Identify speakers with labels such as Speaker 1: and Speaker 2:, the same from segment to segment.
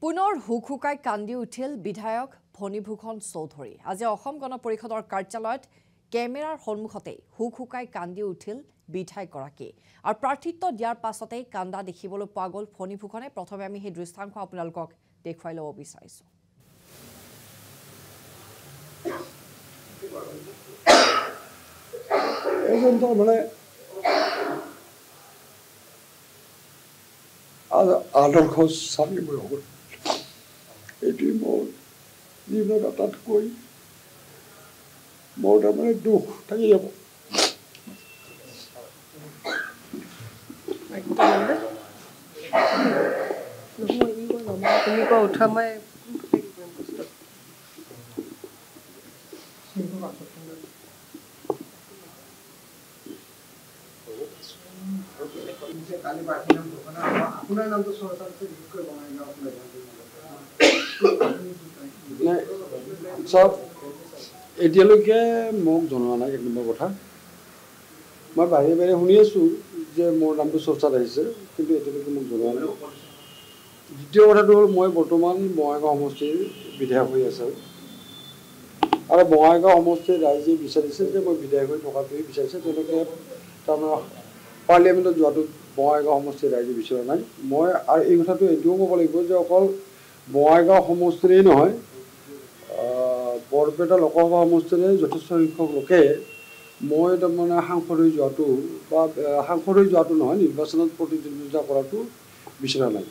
Speaker 1: পুনৰ হুকহুকাই কান্দি উঠিল বিধায়ক ফণীভূষণ চৌধুৰী। আজি অসম গণ পৰিষদৰ কাৰ্যালয়ত কেমেৰাৰ সন্মুখতে হুকহুকাই কান্দি উঠিল বিধায়কগৰাকী। আৰু প্ৰাৰ্থিত্ব দিয়াৰ পাছতেই কান্দা দেখিবলৈ পোৱা গ'ল ফণীভূষণে। প্ৰথমে আমি সেই দৃশ্যাংশ আপোনালোকক দেখুৱাই ল'ব বিচাৰিছোঁ।
Speaker 2: আদৰ্শ স্বামী মই হ'ব এইটোৱে মোৰ জীৱনত আটাইতকৈ মোৰ তাৰমানে দুখ থাকি যাব। এতিয়ালৈকে মোক জনোৱা নাই এক নম্বৰ কথা। মই বাহিৰে বাহিৰে শুনি আছোঁ যে মোৰ নামটো চৰ্চাত আহিছে, কিন্তু এতিয়ালৈকে মোক জনোৱা নাই। দ্বিতীয় কথাটো হ'ল মই বৰ্তমান বঙাইগাঁও সমষ্টিৰ বিধায়ক হৈ আছোঁ, আৰু বঙাইগাঁও সমষ্টিৰ ৰাইজে বিচাৰিছে যে মই বিধায়ক হৈ থকাটোৱে বিচাৰিছে। তেওঁলোকে তাৰমানে পাৰ্লিয়ামেণ্টত যোৱাটো বঙাইগাঁও সমষ্টিৰ ৰাইজে বিচৰা নাই। মই আৰু এই কথাটো এইটোও ক'ব লাগিব যে অকল বঙাইগাঁও সমষ্টিৰেই নহয়, বৰপেটা লোকসভা সমষ্টিৰে যথেষ্ট সংখ্যক লোকে মই তাৰমানে সাংসদ হৈ যোৱাটো বা সাংসদ হৈ যোৱাটো নহয়, নিৰ্বাচনত প্ৰতিদ্বন্দ্বিতা কৰাটো বিচৰা নাই।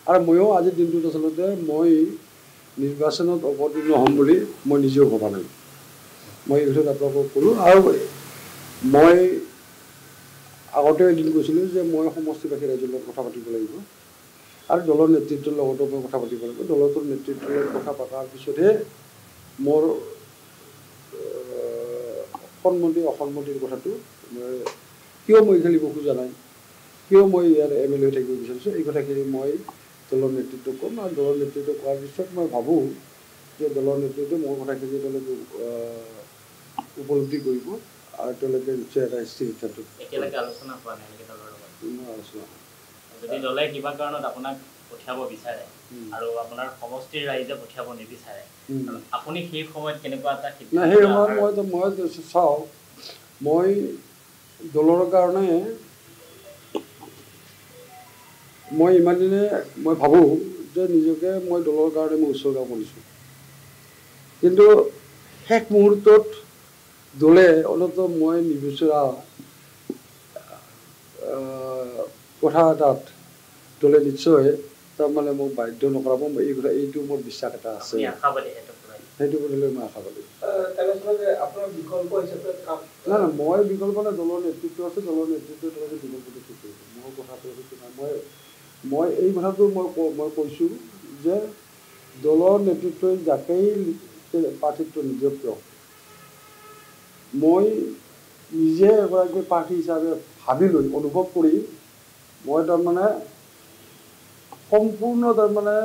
Speaker 2: আৰু ময়ো আজিৰ দিনটোত আচলতে মই নিৰ্বাচনত অৱতীৰ্ণ হ'ম বুলি মই নিজেও ভবা নাই। মই এই বিষয়ত আপোনালোকক ক'লোঁ। আৰু মই আগতে এদিন কৈছিলোঁ যে মই সমষ্টিবাসী ৰাইজৰ লগত কথা পাতিব লাগিব, আৰু দলৰ নেতৃত্বৰ লগতো মই কথা পাতিব লাগিব। দলটোৰ নেতৃত্বৰ লগত কথা পতাৰ পিছতহে মোৰ সন্মতি অসন্মতিৰ কথাটো কিয় মই খেলিব খোজা নাই, কিয় মই ইয়াৰ MLA হৈ থাকিব বিচাৰিছোঁ, এই কথাখিনি মই দলৰ নেতৃত্বক ক'ম। আৰু দলৰ নেতৃত্ব কোৱাৰ পিছত মই ভাবোঁ যে দলৰ নেতৃত্বই মোৰ কথাখিনি তেওঁলোকে উপলব্ধি কৰিব, আৰু তেওঁলোকে নিশ্চয় এটা স্থিৰ সিদ্ধান্ত
Speaker 3: আলোচনা হোৱা নাই দলৰ লগত। যদি দলে কিবা কাৰণত আপোনাক পঠিয়াব বিচাৰে আৰু আপোনাৰ সমষ্টিৰ ৰাইজে পঠিয়াব নিবিচাৰে, আপুনি সেই সময়ত কেনেকুৱা এটা
Speaker 2: সিদ্ধান্ত? সেই সময়ত মই চাওঁ, মই দলৰ কাৰণে মই ইমান দিনে মই ভাবোঁ যে নিজকে মই দলৰ কাৰণে মই উৎসৰ্গা কৰিছোঁ, কিন্তু শেষ মুহূৰ্তত দলে অন্ততঃ মই নিবিচৰা কথা এটাত দলে নিশ্চয় তাৰমানে মোক বাধ্য নকৰাব। এই কথা এইটো মোৰ বিশ্বাস এটা আছে, সেইটো কৰিলে মই আশাবাদী। নাই নাই, মই বিকল্প নাই, দলৰ নেতৃত্ব আছে, দলৰ নেতৃত্বই তেওঁলোকে বিকল্পটো ঠিক কৰিব। মোৰ কথাটো সেইটো নাই। মই এই কথাটো মই কৈছোঁ যে দলৰ নেতৃত্বই যাকেই প্ৰাৰ্থিত্ব নিদিয়ক কিয়, মই নিজে এগৰাকী প্ৰাৰ্থী হিচাপে ভাবি লৈ অনুভৱ কৰি মই তাৰমানে সম্পূৰ্ণ তাৰমানে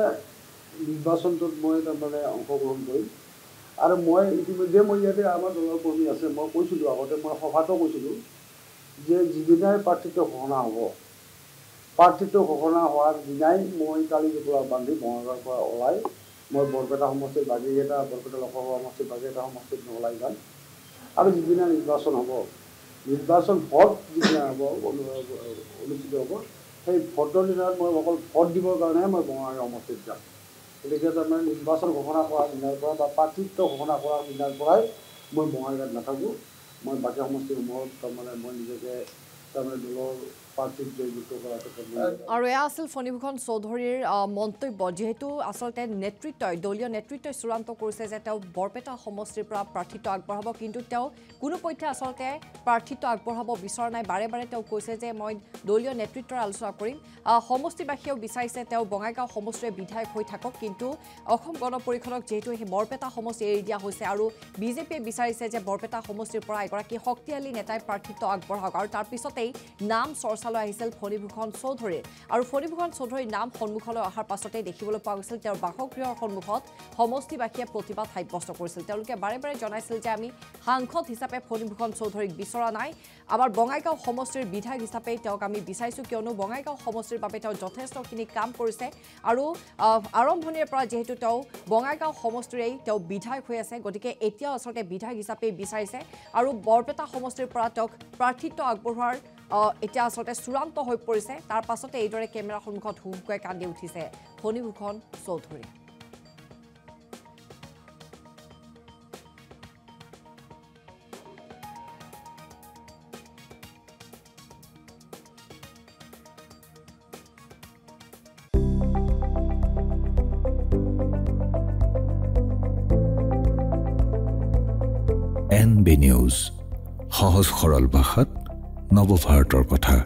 Speaker 2: নিৰ্বাচনটোত মই তাৰমানে অংশগ্ৰহণ কৰিম। আৰু মই ইতিমধ্যে মই ইয়াতে আমাৰ দলৰ কৰ্মী আছে, মই কৈছিলোঁ আগতে, মই সভাতো কৈছিলোঁ যে যিদিনাই প্ৰাৰ্থিত্ব ঘোষণা হ'ব, প্ৰাৰ্থিত্ব ঘোষণা হোৱাৰ দিনাই মই কালি জোপোলা বান্ধি বঙাইগাঁৱৰ পৰা ওলাই মই বৰপেটা সমষ্টিৰ বাগিকেইটা, বৰপেটা লোকসভা সমষ্টিৰ বাগিকেইটা সমষ্টিত ওলাই যাম। আৰু যিদিনা নিৰ্বাচন হ'ব, নিৰ্বাচন ভোট যিদিনা হ'ব অনুষ্ঠিত হ'ব, সেই ভোটৰ দিনত মই অকল ভোট দিবৰ কাৰণেহে মই বঙাইগাঁও সমষ্টিত যাম। গতিকে তাৰমানে নিৰ্বাচন ঘোষণা কৰাৰ দিনাৰ পৰা বা প্ৰাৰ্থিত্ব ঘোষণা কৰাৰ দিনাৰ পৰাই মই বঙাইগাঁৱত নাথাকোঁ। মই বাকী সমষ্টিসমূহত তাৰমানে মই নিজকে তাৰমানে দলৰ প্ৰাৰ্থীত জয়যুক্ত কৰাৰ ক্ষেত্ৰত।
Speaker 1: আৰু এয়া আছিল ফণীভূষণ চৌধুৰীৰ মন্তব্য। যিহেতু আচলতে নেতৃত্বই, দলীয় নেতৃত্বই চূড়ান্ত কৰিছে যে তেওঁ বৰপেটা সমষ্টিৰ পৰা প্ৰাৰ্থিত্ব আগবঢ়াব, কিন্তু তেওঁ কোনোপধ্যে আচলতে প্ৰাৰ্থিত্ব আগবঢ়াব বিচৰা নাই। বাৰে বাৰে তেওঁ কৈছে যে মই দলীয় নেতৃত্বৰ আলোচনা কৰিম। সমষ্টিবাসীয়েও বিচাৰিছে তেওঁ বঙাইগাঁও সমষ্টিৰে বিধায়ক হৈ থাকক, কিন্তু অসম গণ পৰিষদক যিহেতু সেই বৰপেটা সমষ্টি এৰি দিয়া হৈছে, আৰু বিজেপিয়ে বিচাৰিছে যে বৰপেটা সমষ্টিৰ পৰা এগৰাকী শক্তিশালী নেতাই প্ৰাৰ্থিত্ব আগবঢ়াওক, আৰু তাৰ পিছতেই নাম চৰ্চা সন্মুখলৈ আহিছিল ফণীভূষণ চৌধুৰী আৰু ফণীভূষণ চৌধুৰীৰ নাম সন্মুখলৈ অহাৰ পাছতে দেখিবলৈ পোৱা গৈছিল তেওঁৰ বাসগৃহৰ সন্মুখত সমষ্টিবাসীয়ে প্ৰতিবাদ সাব্যস্ত কৰিছিল তেওঁলোকে বাৰে বাৰে জনাইছিল যে আমি সাংসদ হিচাপে ফণীভূষণ চৌধুৰীক বিচৰা নাই আমাৰ বঙাইগাঁও সমষ্টিৰ বিধায়ক হিচাপে তেওঁক আমি বিচাৰিছোঁ কিয়নো বঙাইগাঁও সমষ্টিৰ বাবে তেওঁ যথেষ্টখিনি কাম কৰিছে আৰু আৰম্ভণিৰ পৰা যেহেতু তেওঁ বঙাইগাঁও সমষ্টিৰেই তেওঁ বিধায়ক হৈ আছে গতিকে এতিয়াও আচলতে বিধায়ক হিচাপে বিচাৰিছে আৰু বৰপেটা সমষ্টিৰ পৰা তেওঁক প্ৰাৰ্থিত্ব আগবঢ়োৱাৰ এতিয়া আচলতে চূড়ান্ত হৈ পৰিছে তাৰ পাছতে এইদৰে কেমেৰাৰ সন্মুখত হুহুকাই কান্দি উঠিছে ফণীভূষণ চৌধুৰী
Speaker 4: NB News, সহজ সৰল ভাষাত নৱভাৰতৰ কথা।